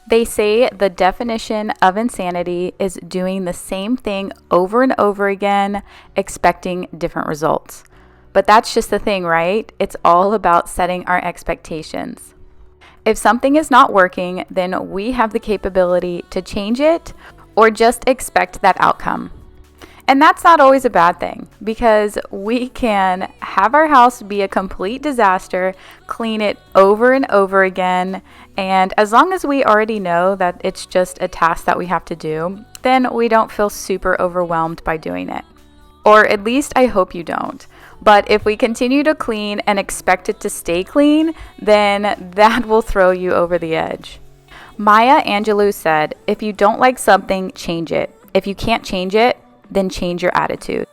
They say the definition of insanity is doing the same thing over and over again, expecting different results. But that's just the thing, right? It's all about setting our expectations. If something is not working, then we have the capability to change it or just expect that outcome. And that's not always a bad thing, because we can have our house be a complete disaster, clean it over and over again, and as long as we already know that it's just a task that we have to do, then we don't feel super overwhelmed by doing it. Or at least I hope you don't. But if we continue to clean and expect it to stay clean, then that will throw you over the edge. Maya Angelou said, "If you don't like something, change it. If you can't change it, then change your attitude."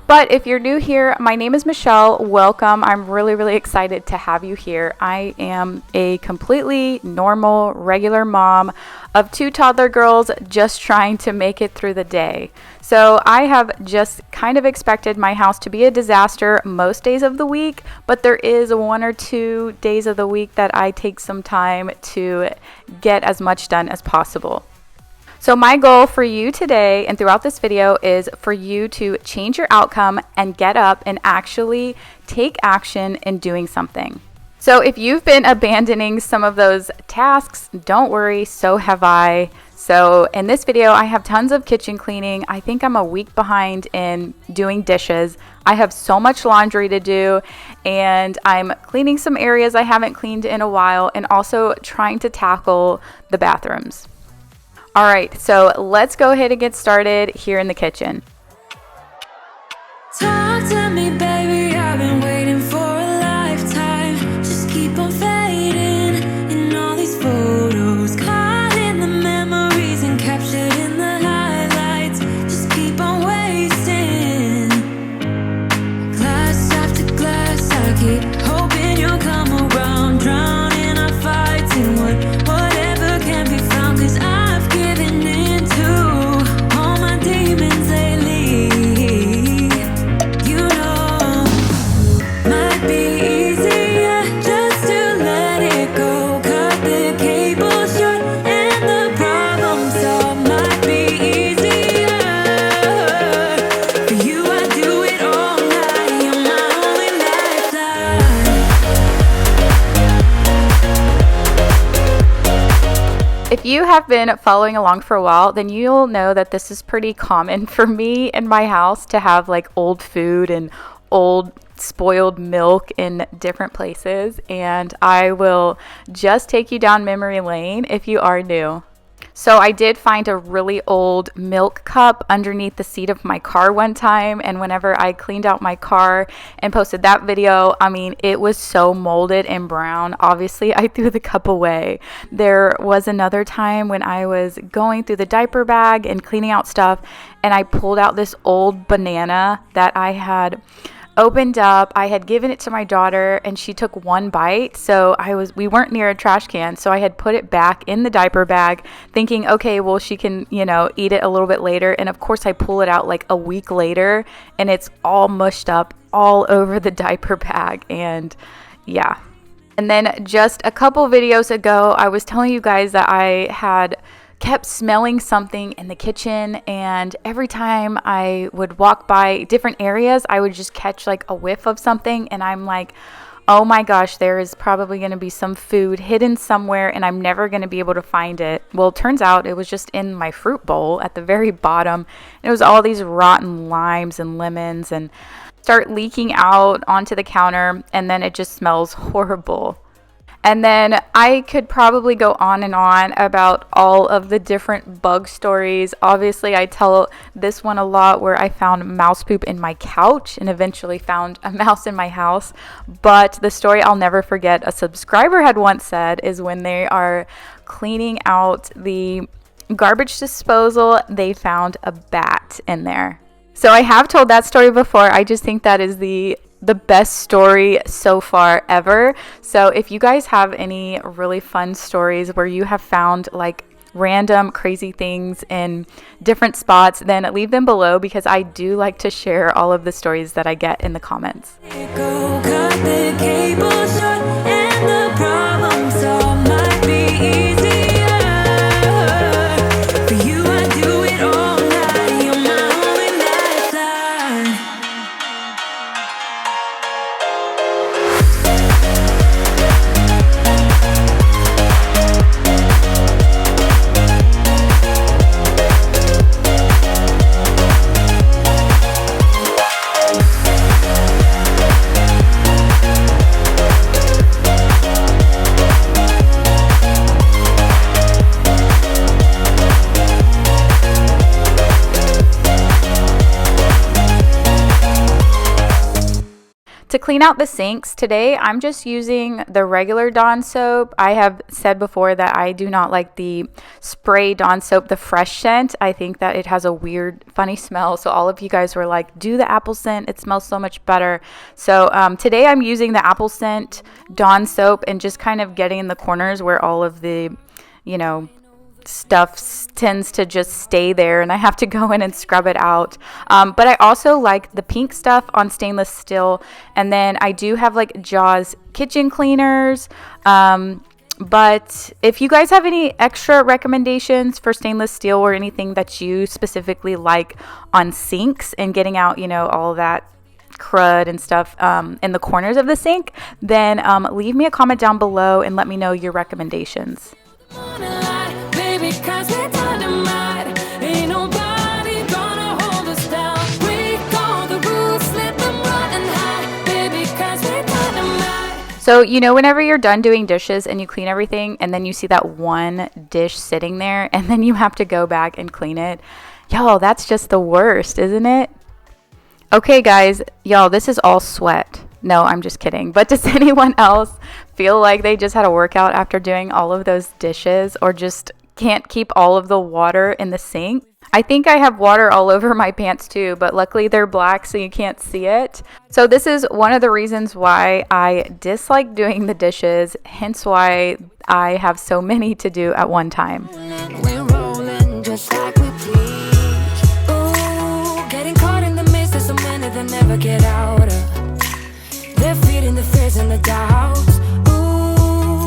But if you're new here, my name is Michelle. Welcome. I'm really excited to have you here. I am a completely normal, regular mom of 2 toddler girls just trying to make it through the day. So I have just kind of expected my house to be a disaster most days of the week, but there is 1 or 2 days of the week that I take some time to get as much done as possible. So my goal for you today and throughout this video is for you to change your outcome and get up and actually take action in doing something. So if you've been abandoning some of those tasks, don't worry, so have I. So in this video, I have tons of kitchen cleaning. I think I'm a week behind in doing dishes. I have so much laundry to do, and I'm cleaning some areas I haven't cleaned in a while, and also trying to tackle the bathrooms. All right, so let's go ahead and get started here in the kitchen. Talk to me, baby, I've been waiting for a lifetime. Just keep on fading in all these photos, caught in the memories and captured in the highlights. Just keep on wasting glass after glass. I keep hoping you'll come around, drowning our fights in whatever can be found, 'cause I've given in to all my demons lately. You know, might be easier just to let it go. Cut the cable short and the problem solved. Might be easier for you. I do it all night. You're my only lifeline. If you have been following along for a while, then you'll know that this is pretty common for me in my house to have like old food and old spoiled milk in different places. And I will just take you down memory lane if you are new. So I did find a really old milk cup underneath the seat of my car one time, and whenever I cleaned out my car and posted that video, I mean, it was so molded and brown. Obviously, I threw the cup away. There was another time when I was going through the diaper bag and cleaning out stuff, and I pulled out this old banana that I had opened up. I had given it to my daughter and she took 1 bite. So we weren't near a trash can. So I had put it back in the diaper bag thinking, okay, well, she can, eat it a little bit later. And of course I pull it out like a week later and it's all mushed up all over the diaper bag. And yeah. And then just a couple videos ago, I was telling you guys that I had kept smelling something in the kitchen, and every time I would walk by different areas, I would just catch like a whiff of something, and I'm like, oh my gosh, there is probably going to be some food hidden somewhere and I'm never going to be able to find it. Well, it turns out it was just in my fruit bowl at the very bottom. It was all these rotten limes and lemons and start leaking out onto the counter, and then it just smells horrible. And then I could probably go on and on about all of the different bug stories. Obviously, I tell this one a lot where I found mouse poop in my couch and eventually found a mouse in my house. But the story I'll never forget, a subscriber had once said, is when they are cleaning out the garbage disposal, they found a bat in there. So I have told that story before. I just think that is the best story so far ever. So if you guys have any really fun stories where you have found like random crazy things in different spots, then leave them below, because I do like to share all of the stories that I get in the comments. To clean out the sinks today, I'm just using the regular Dawn soap. I have said before that I do not like the spray Dawn soap, the fresh scent. I think that it has a weird, funny smell. So all of you guys were like, do the apple scent. It smells so much better. So today I'm using the apple scent Dawn soap and just kind of getting in the corners where all of the, stuff tends to just stay there and I have to go in and scrub it out. But I also like the pink stuff on stainless steel, and then I do have like Jaws kitchen cleaners. But if you guys have any extra recommendations for stainless steel or anything that you specifically like on sinks and getting out, all of that crud and stuff in the corners of the sink, then leave me a comment down below and let me know your recommendations. Because we're dynamite, ain't nobody gonna hold us down. Break all the rules, let them run and hide, baby, because we're dynamite. So, whenever you're done doing dishes and you clean everything and then you see that one dish sitting there and then you have to go back and clean it, y'all, that's just the worst, isn't it? Okay, guys, y'all, this is all sweat. No, I'm just kidding. But does anyone else feel like they just had a workout after doing all of those dishes, or just can't keep all of the water in the sink? I think I have water all over my pants too, but luckily they're black so you can't see it. So this is one of the reasons why I dislike doing the dishes, hence why I have so many to do at one time. We're rolling just like we please. Ooh, getting caught in the mist, there's so many that never get out of. They're feeding the fears and the doubts. Ooh,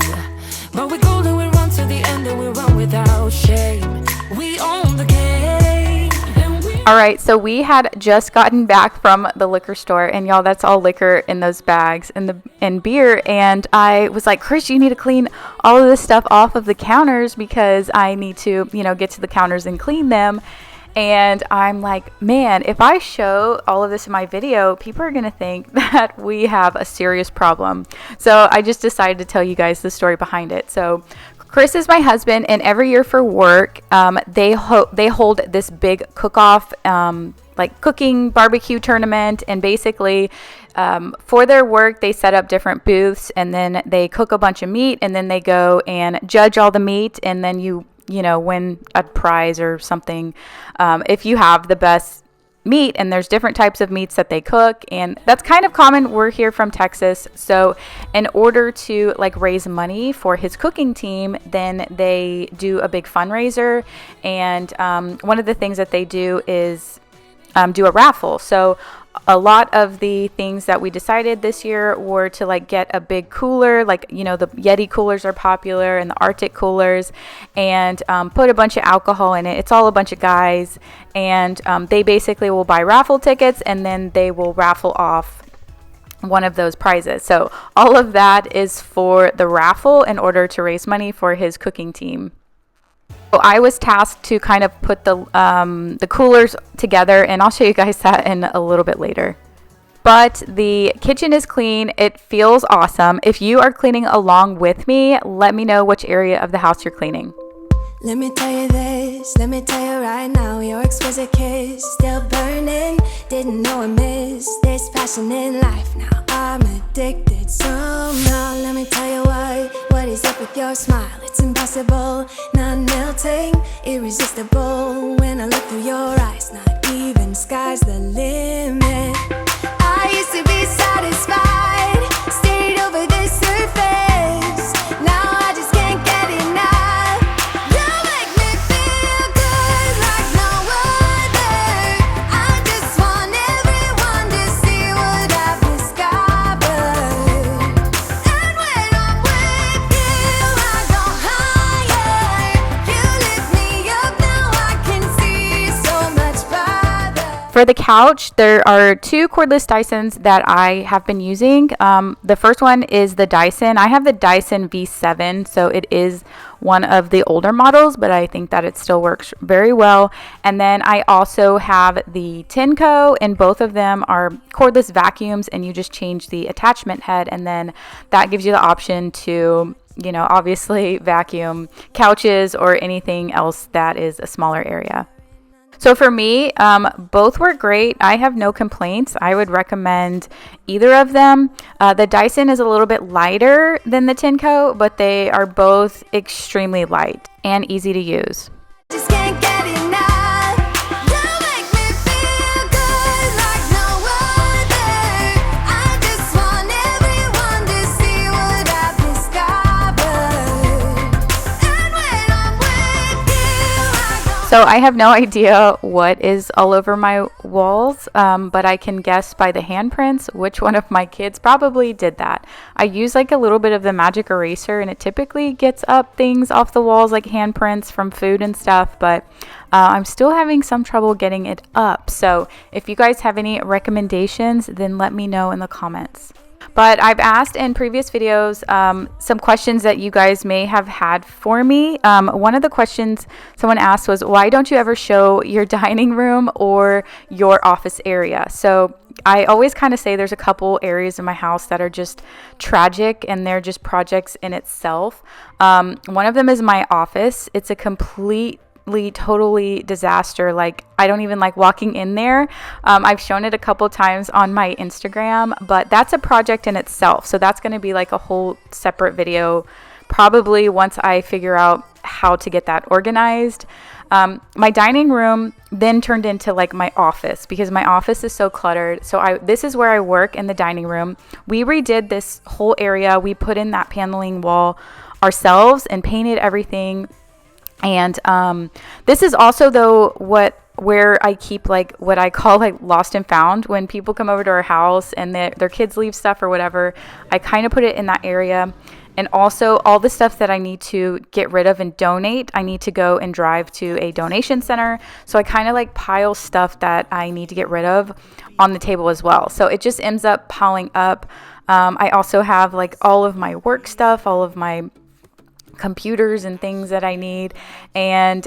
but we golden, we run to the end and we run without shame. We own the game. All right, so we had just gotten back from the liquor store, and y'all, that's all liquor in those bags and beer. And I was like, Chris, you need to clean all of this stuff off of the counters because I need to, get to the counters and clean them. And I'm like, man, if I show all of this in my video, people are going to think that we have a serious problem. So I just decided to tell you guys the story behind it. So Chris is my husband, and every year for work, they hold this big cook-off, like cooking barbecue tournament. And basically, for their work, they set up different booths, and then they cook a bunch of meat, and then they go and judge all the meat, and then you win a prize or something if you have the best meat. And there's different types of meats that they cook, and that's kind of common. We're here from Texas, so in order to raise money for his cooking team, then they do a big fundraiser. And one of the things that they do is do a raffle. So a lot of the things that we decided this year were to get a big cooler, the Yeti coolers are popular, and the Arctic coolers, and put a bunch of alcohol in it. It's all a bunch of guys, and they basically will buy raffle tickets, and then they will raffle off one of those prizes. So all of that is for the raffle in order to raise money for his cooking team. So I was tasked to kind of put the coolers together, and I'll show you guys that in a little bit later. But the kitchen is clean. It feels awesome. If you are cleaning along with me, let me know which area of the house you're cleaning. Let me tell you this, let me tell you right now, your exquisite kiss still burning. Didn't know I missed this passion in life. Now I'm addicted somehow. Let me tell you what is up with your smile? It's impossible, not melting, irresistible. When I look through your eyes, not even sky's the limit. I used to be satisfied, stayed over the surface. Now I just can't get enough. You make me feel good like no other. I just want everyone to see what I've discovered. And when I'm with you, I go higher. You lift me up, now I can see so much farther. For the couch, there are two cordless Dysons that I have been using. The first one is the Dyson. I have the Dyson V7, so it is one of the older models, but I think that it still works very well. And then I also have the Tenco, and both of them are cordless vacuums, and you just change the attachment head, and then that gives you the option to, you know, obviously vacuum couches or anything else that is a smaller area. So for me, both were great. I have no complaints. I would recommend either of them. The Dyson is a little bit lighter than the Tenco, but they are both extremely light and easy to use. Just can't get enough. You make me feel good like no other. I just want everyone to see what I've discovered. And when I'm with you, I go. So I have no idea what is all over my walls, but I can guess by the handprints which one of my kids probably did that. I use like a little bit of the magic eraser, and it typically gets up things off the walls like handprints from food and stuff, but I'm still having some trouble getting it up. So if you guys have any recommendations, then let me know in the comments. But I've asked in previous videos some questions that you guys may have had for me. One of the questions someone asked was, why don't you ever show your dining room or your office area? So I always kind of say there's a couple areas in my house that are just tragic, and they're just projects in itself. One of them is my office. It's a totally disaster. Like, I don't even like walking in there. I've shown it a couple times on my Instagram, but that's a project in itself. So that's going to be like a whole separate video, probably once I figure out how to get that organized. My dining room then turned into like my office, because my office is so cluttered. So this is where I work, in the dining room. We redid this whole area. We put in that paneling wall ourselves and painted everything. And this is also, though, where I keep like what I call like lost and found. When people come over to our house and their kids leave stuff or whatever, I kind of put it in that area. And also all the stuff that I need to get rid of and donate, I need to go and drive to a donation center. So I kind of like pile stuff that I need to get rid of on the table as well. So it just ends up piling up. I also have like all of my work stuff, all of my computers and things that I need, and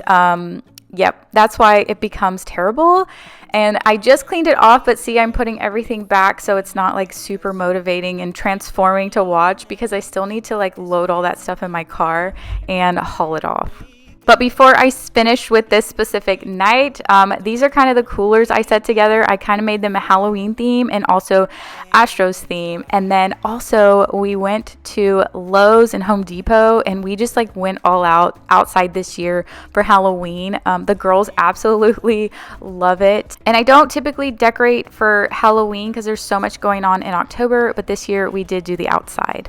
yep, that's why it becomes terrible. And I just cleaned it off, but see, I'm putting everything back, so it's not like super motivating and transforming to watch, because I still need to like load all that stuff in my car and haul it off. But before I finish with this specific night, these are kind of the coolers I set together. I kind of made them a Halloween theme and also Astros theme. And then also we went to Lowe's and Home Depot, and we just like went all outside this year for Halloween. The girls absolutely love it. And I don't typically decorate for Halloween because there's so much going on in October, but this year we did do the outside.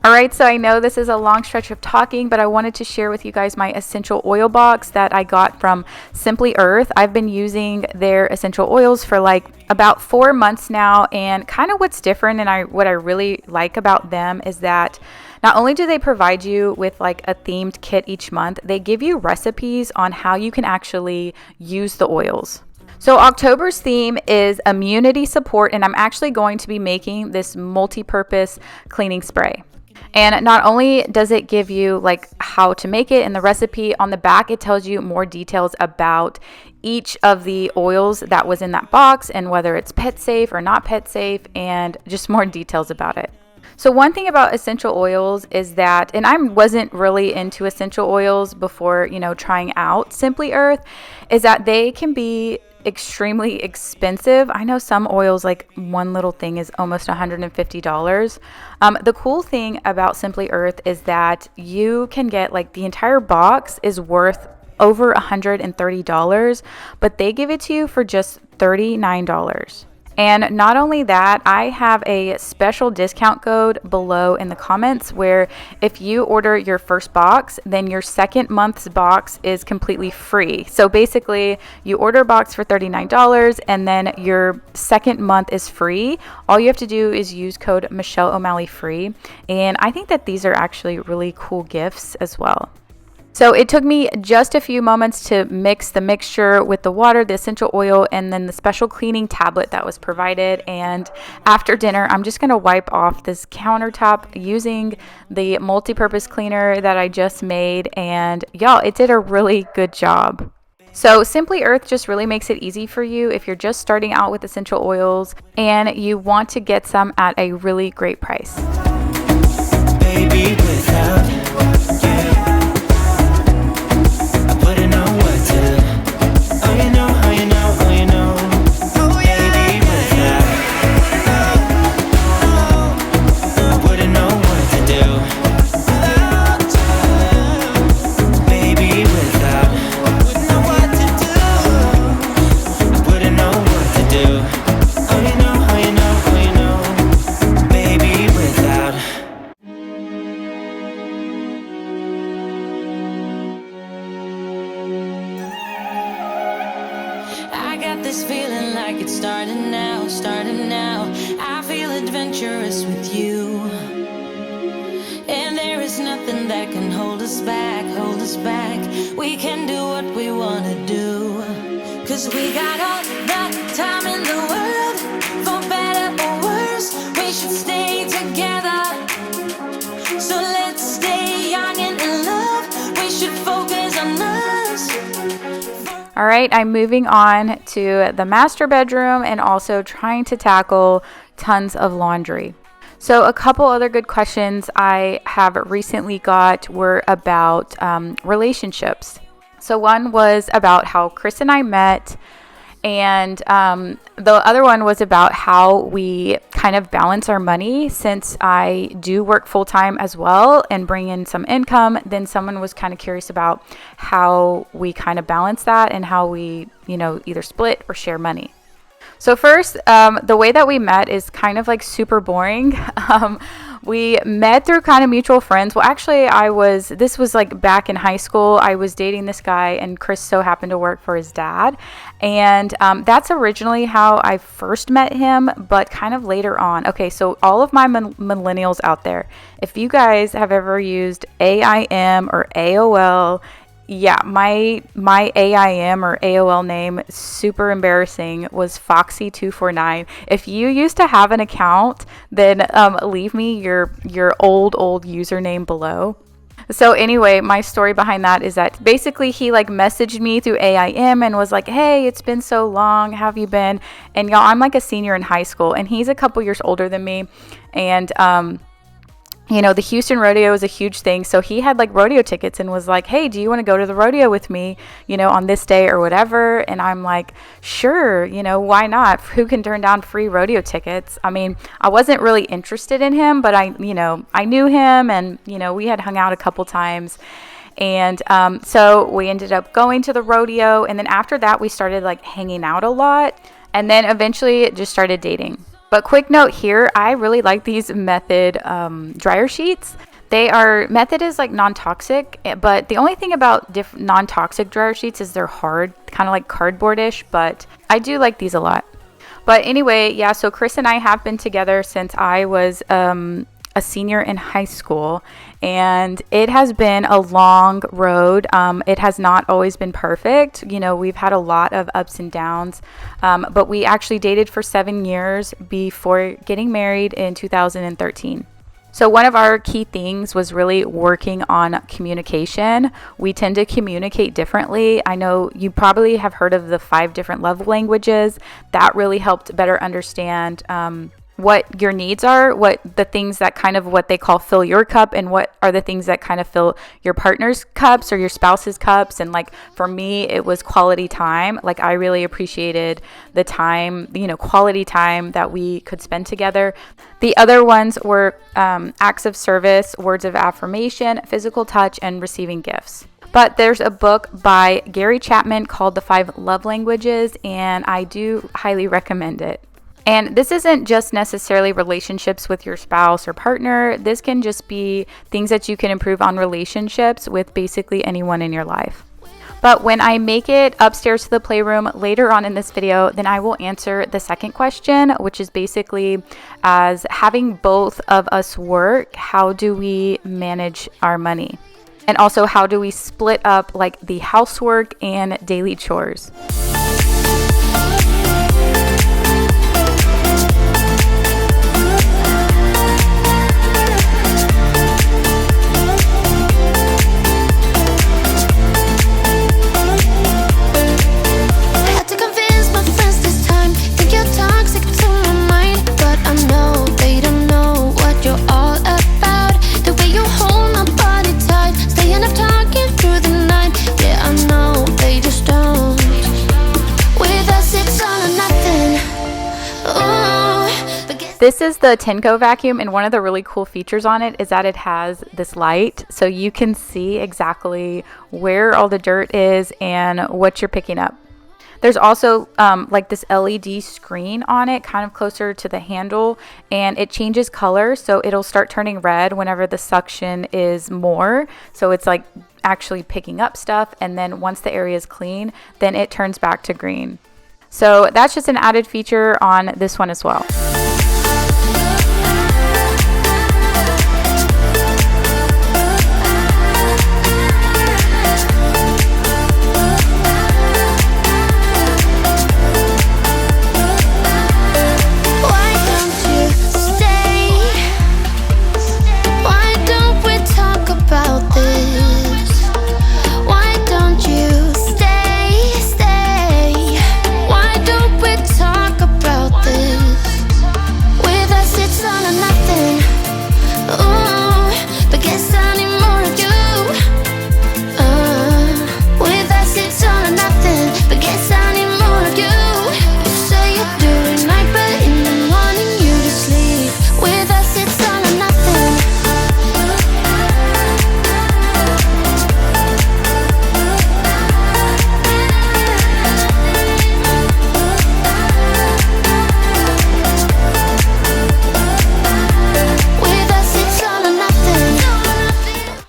All right, so I know this is a long stretch of talking, but I wanted to share with you guys my essential oil box that I got from Simply Earth. I've been using their essential oils for like about 4 months now, and kind of what's different and what I really like about them is that not only do they provide you with like a themed kit each month, they give you recipes on how you can actually use the oils. So October's theme is immunity support, and I'm actually going to be making this multi-purpose cleaning spray. And not only does it give you like how to make it and the recipe, on the back it tells you more details about each of the oils that was in that box and whether it's pet safe or not pet safe, and just more details about it. So one thing about essential oils is that, and I wasn't really into essential oils before, trying out Simply Earth, is that they can be extremely expensive. I know some oils, like one little thing is almost $150. The cool thing about Simply Earth is that you can get like the entire box is worth over $130, but they give it to you for just $39. And not only that, I have a special discount code below in the comments where if you order your first box, then your second month's box is completely free. So basically, you order a box for $39 and then your second month is free. All you have to do is use code michelleomalley free. And I think that these are actually really cool gifts as well. So it took me just a few moments to mix the mixture with the water, the essential oil, and then the special cleaning tablet that was provided. And after dinner, I'm just going to wipe off this countertop using the multi-purpose cleaner that I just made. And y'all, it did a really good job. So Simply Earth just really makes it easy for you if you're just starting out with essential oils and you want to get some at a really great price. Baby, without you. This feeling like it's starting now, starting now. I feel adventurous with you, and there is nothing that can hold us back, hold us back. We can do what we wanna do, 'cause we got all the time in the world. For better or worse, we should stay together. So let's stay young and in love. We should focus on us. All right, I'm moving on to the master bedroom and also trying to tackle tons of laundry. So a couple other good questions I have recently got were about relationships. So one was about how Chris and I met, and the other one was about how we kind of balance our money, since I do work full-time as well and bring in some income. Then someone was kind of curious about how we kind of balance that and how we, either split or share money. So first, the way that we met is kind of like super boring. We met through kind of mutual friends. Well, actually, this was like back in high school. I was dating this guy, and Chris so happened to work for his dad. And that's originally how I first met him, but kind of later on. Okay, so all of my millennials out there, if you guys have ever used AIM or AOL, yeah, my AIM or AOL name, super embarrassing, was Foxy249. If you used to have an account, then leave me your old username below. So anyway, my story behind that is that basically he like messaged me through AIM and was like, "Hey, it's been so long. How have you been?" And y'all, I'm like a senior in high school, and he's a couple years older than me, and the Houston rodeo is a huge thing. So he had like rodeo tickets and was like, "Hey, do you want to go to the rodeo with me, on this day or whatever?" And I'm like, "Sure, why not? Who can turn down free rodeo tickets?" I mean, I wasn't really interested in him, but I knew him, and, we had hung out a couple times. And so we ended up going to the rodeo. And then after that, we started like hanging out a lot. And then eventually just started dating. But quick note here, I really like these Method dryer sheets. Method is like non-toxic, but the only thing about non-toxic dryer sheets is they're hard, kind of like cardboardish, but I do like these a lot. But anyway, yeah, so Chris and I have been together since I was a senior in high school, and it has been a long road. It has not always been perfect. You know, we've had a lot of ups and downs, but we actually dated for 7 years before getting married in 2013. So one of our key things was really working on communication. We tend to communicate differently. I know you probably have heard of the 5 different love languages. That really helped better understand what your needs are, what the things that kind of what they call fill your cup, and what are the things that kind of fill your partner's cups or your spouse's cups. And like for me, it was quality time. Like I really appreciated the time, you know, quality time that we could spend together. The other ones were acts of service, words of affirmation, physical touch, and receiving gifts. But there's a book by Gary Chapman called The 5 Love Languages, and I do highly recommend it. And this isn't just necessarily relationships with your spouse or partner. This can just be things that you can improve on relationships with basically anyone in your life. But when I make it upstairs to the playroom later on in this video, then I will answer the second question, which is basically, as having both of us work, how do we manage our money? And also, how do we split up like the housework and daily chores? This is the Tenco Vacuum, and one of the really cool features on it is that it has this light, so you can see exactly where all the dirt is and what you're picking up. There's also like this LED screen on it, kind of closer to the handle, and it changes color, so it'll start turning red whenever the suction is more. So it's like actually picking up stuff, and then once the area is clean, then it turns back to green. So that's just an added feature on this one as well.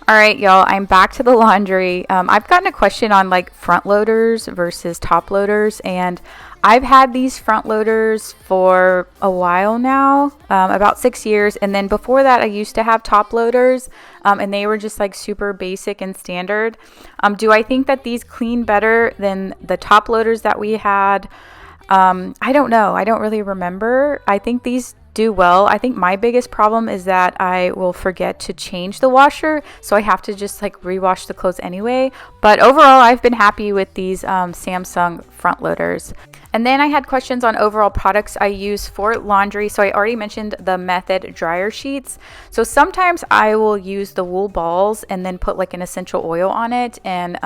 All right, y'all, I'm back to the laundry. I've gotten a question on like front loaders versus top loaders, and I've had these front loaders for a while now, about 6 years. And then before that, I used to have top loaders, and they were just like super basic and standard. Do I think that these clean better than the top loaders that we had? I don't know. I don't really remember. I think these do well. I think my biggest problem is that I will forget to change the washer, so I have to just like rewash the clothes anyway. But overall, I've been happy with these Samsung front loaders. And then I had questions on overall products I use for laundry. So I already mentioned the Method dryer sheets. So sometimes I will use the wool balls and then put like an essential oil on it and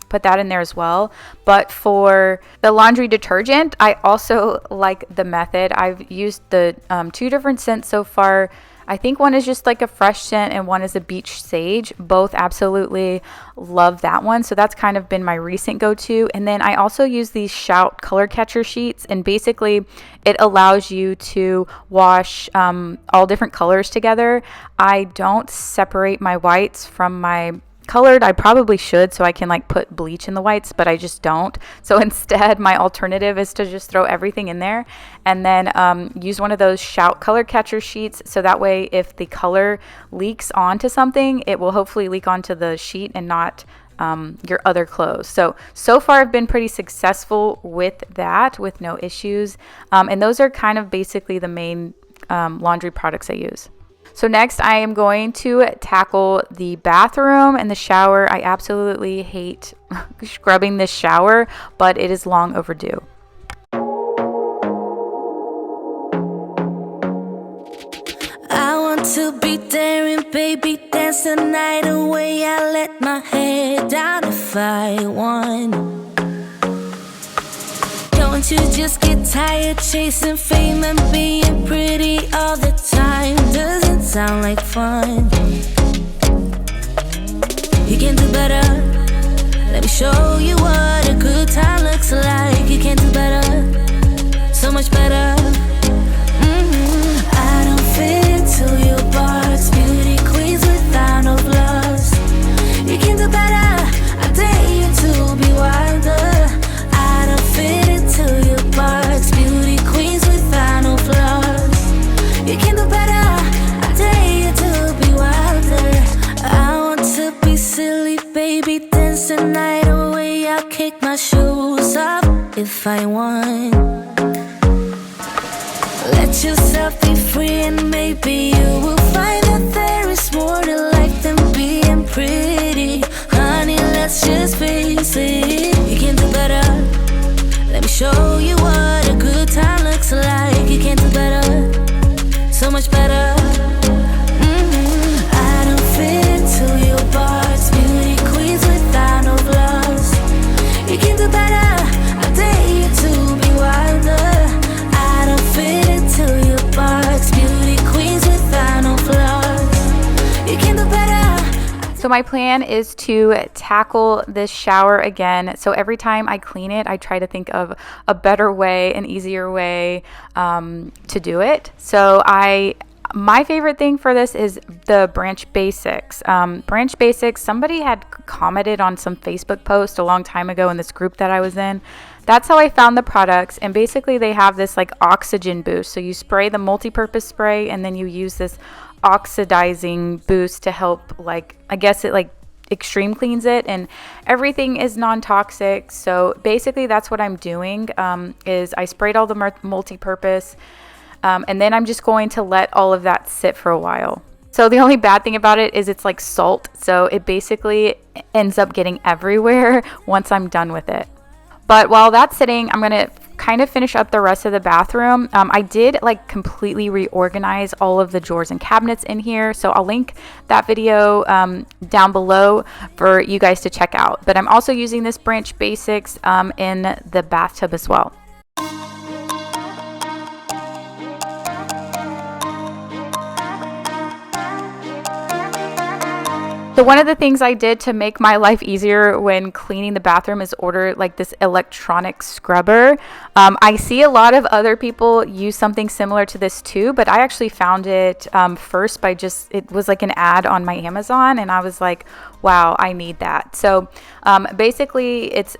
put that in there as well. But for the laundry detergent, I also like the Method. I've used the 2 different scents so far. I think one is just like a fresh scent and one is a beach sage. Both absolutely love that one. So that's kind of been my recent go-to. And then I also use these Shout color catcher sheets, and basically it allows you to wash all different colors together. I don't separate my whites from my colored. I probably should, so I can like put bleach in the whites, but I just don't. So instead, my alternative is to just throw everything in there and then use one of those Shout color catcher sheets, so that way if the color leaks onto something, it will hopefully leak onto the sheet and not your other clothes. So far I've been pretty successful with that, with no issues. And those are kind of basically the main laundry products I use. So next I am going to tackle the bathroom and the shower. I absolutely hate scrubbing this shower, but it is long overdue. I want to be there and baby dance the night away. I let my head down if I won. Don't you just get tired chasing fame and being pretty all the time? Doesn't sound like fun. You can do better. Let me show you what a good time looks like. You can do better, so much better. I don't fit into your box. Beauty queens without no flaws. You can do better. I dare you to be wilder. I don't fit into your box. Beauty queens without no flaws. You can do better. I dare you to be wilder. I want to be silly, baby, dance the night away. I'll kick my shoes off if I want. Let yourself be free and maybe you will find that there is more to life than being pretty. Honey, let's just face it. You can do better. Let me show you what a good time looks like. You can do better, so much better. I don't fit into your box. Beauty queens without no flaws. You can do better. I dare you to be wilder. I don't fit into your box. Beauty queens without no flaws. You can do better. So my plan is to tackle this shower again. So every time I clean it, I try to think of a better way, an easier way to do it. So my favorite thing for this is the Branch Basics. Branch Basics, somebody had commented on some Facebook post a long time ago in this group that I was in. That's how I found the products, and basically they have this like oxygen boost. So you spray the multi-purpose spray and then you use this oxidizing boost to help, like, I guess it like extreme cleans it, and everything is non-toxic. So basically that's what I'm doing, is I sprayed all the multi-purpose, and then I'm just going to let all of that sit for a while. So the only bad thing about it is it's like salt, so it basically ends up getting everywhere once I'm done with it. But while that's sitting, I'm going to kind of finish up the rest of the bathroom. I did like completely reorganize all of the drawers and cabinets in here. So I'll link that video down below for you guys to check out. But I'm also using this Branch Basics in the bathtub as well. So one of the things I did to make my life easier when cleaning the bathroom is order like this electronic scrubber. I see a lot of other people use something similar to this too, but I actually found it first by it was like an ad on my Amazon, and I was like, wow, I need that. So basically it's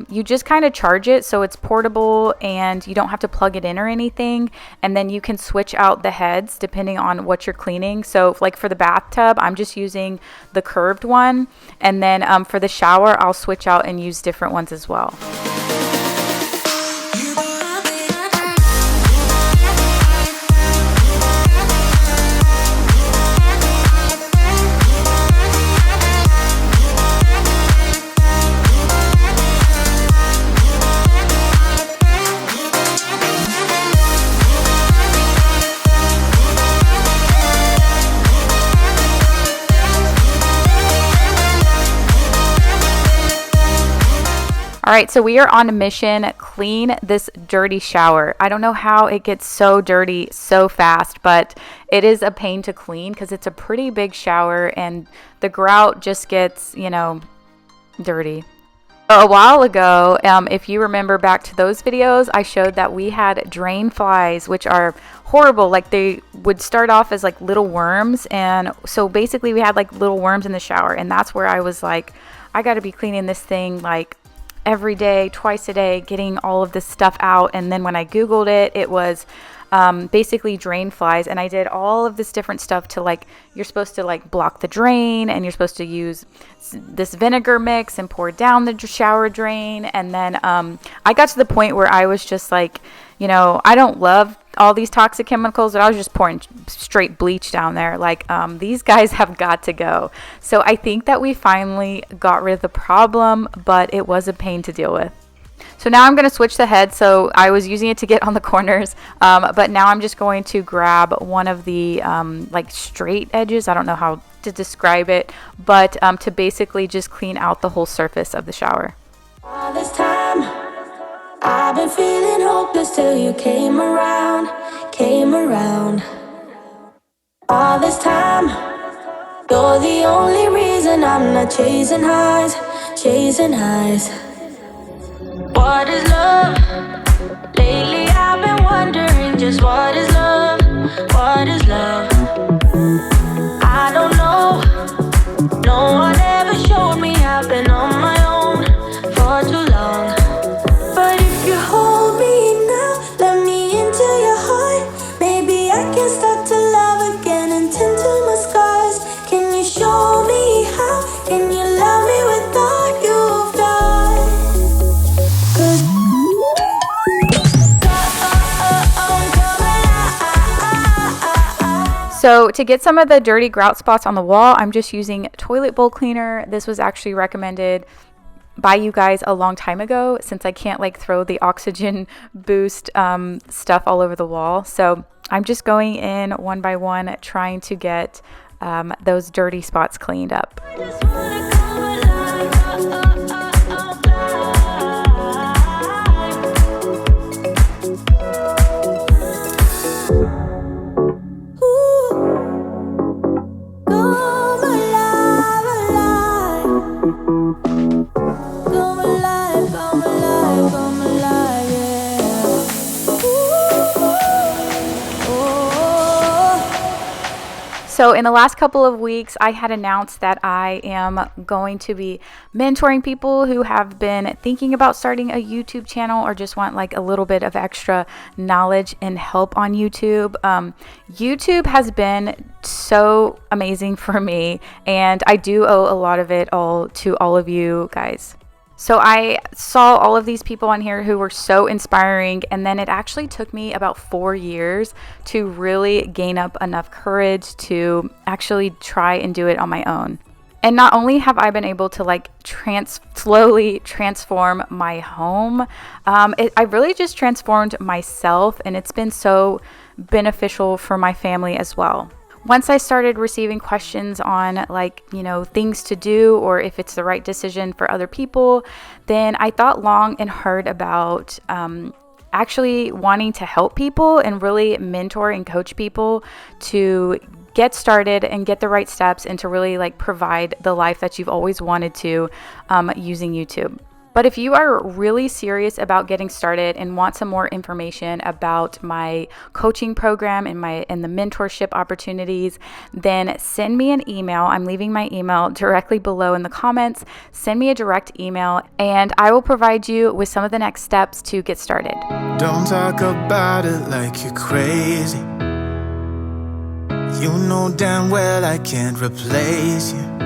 you just kind of charge it, so it's portable and you don't have to plug it in or anything, and then you can switch out the heads depending on what you're cleaning. So like for the bathtub, I'm just using the curved one, and then for the shower I'll switch out and use different ones as well. All right, so we are on a mission. Clean this dirty shower. I don't know how it gets so dirty so fast, but it is a pain to clean because it's a pretty big shower and the grout just gets, dirty. A while ago, if you remember back to those videos, I showed that we had drain flies, which are horrible. Like, they would start off as like little worms, and so basically we had like little worms in the shower, and that's where I was like, I got to be cleaning this thing like every day, twice a day, getting all of this stuff out. And then when I Googled it, it was basically drain flies, and I did all of this different stuff to, like, you're supposed to like block the drain, and you're supposed to use this vinegar mix and pour down the shower drain. And then I got to the point where I was just like, you know, I don't love all these toxic chemicals, but I was just pouring straight bleach down there. Like, these guys have got to go. So I think that we finally got rid of the problem, but it was a pain to deal with. So now I'm going to switch the head. So I was using it to get on the corners, but now I'm just going to grab one of the like straight edges. I don't know how to describe it, but to basically just clean out the whole surface of the shower. All this time, I've been feeling hopeless till you came around, came around. All this time, you're the only reason I'm not chasing highs, chasing highs. What is love? Lately I've been wondering just what is love? What is love? I don't know. No one ever showed me. I've been on my own for too long. But if you hold me now, let me into your heart. Maybe I can start to love again and tend to my scars. Can you show me how? Can you love me with all you've got? So to get some of the dirty grout spots on the wall, I'm just using toilet bowl cleaner. This was actually recommended by you guys a long time ago, since I can't like throw the oxygen boost stuff all over the wall. So I'm just going in one by one, trying to get those dirty spots cleaned up. So in the last couple of weeks, I had announced that I am going to be mentoring people who have been thinking about starting a YouTube channel or just want like a little bit of extra knowledge and help on YouTube. YouTube has been so amazing for me, and I do owe a lot of it all to all of you guys. So I saw all of these people on here who were so inspiring, and then it actually took me about 4 years to really gain up enough courage to actually try and do it on my own. And not only have I been able to like slowly transform my home, I really just transformed myself, and it's been so beneficial for my family as well. Once I started receiving questions on like, you know, things to do or if it's the right decision for other people, then I thought long and hard about actually wanting to help people and really mentor and coach people to get started and get the right steps and to really like provide the life that you've always wanted to using YouTube. But if you are really serious about getting started and want some more information about my coaching program and the mentorship opportunities, then send me an email. I'm leaving my email directly below in the comments. Send me a direct email and I will provide you with some of the next steps to get started. Don't talk about it like you're crazy. You know damn well I can't replace you.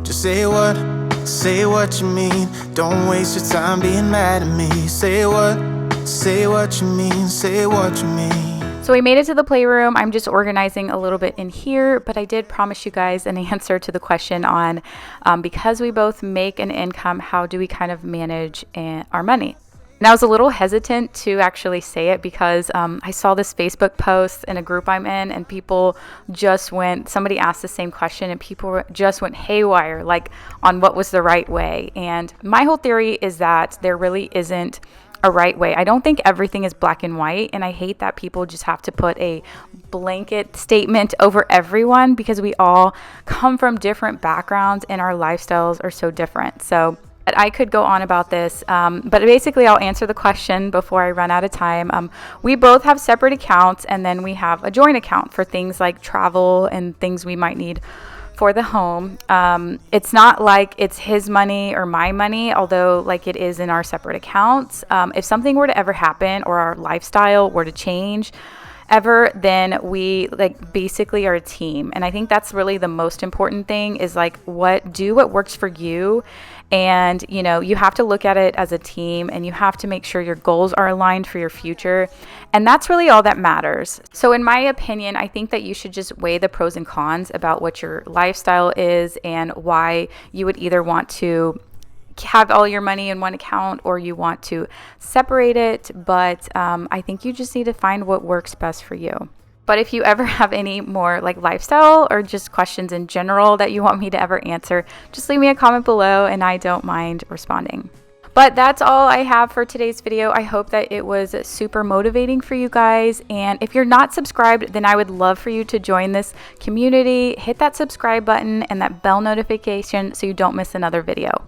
Just say what you mean. Don't waste your time being mad at me. Say what you mean. Say what you mean. So we made it to the playroom. I'm just organizing a little bit in here, but I did promise you guys an answer to the question on because we both make an income, how do we kind of manage our money? And I was a little hesitant to actually say it because I saw this Facebook post in a group I'm in, and somebody asked the same question and people just went haywire, like on what was the right way. And my whole theory is that there really isn't a right way. I don't think everything is black and white, and I hate that people just have to put a blanket statement over everyone because we all come from different backgrounds and our lifestyles are so different. So I could go on about this, but basically I'll answer the question before I run out of time. We both have separate accounts, and then we have a joint account for things like travel and things we might need for the home. It's not like it's his money or my money, although like it is in our separate accounts. If something were to ever happen or our lifestyle were to change ever, then we like basically are a team. And I think that's really the most important thing, is like do what works for you. And you know, you have to look at it as a team, and you have to make sure your goals are aligned for your future. And that's really all that matters. So in my opinion, I think that you should just weigh the pros and cons about what your lifestyle is and why you would either want to have all your money in one account or you want to separate it. But I think you just need to find what works best for you. But if you ever have any more like lifestyle or just questions in general that you want me to ever answer, just leave me a comment below and I don't mind responding. But that's all I have for today's video. I hope that it was super motivating for you guys. And if you're not subscribed, then I would love for you to join this community. Hit that subscribe button and that bell notification so you don't miss another video.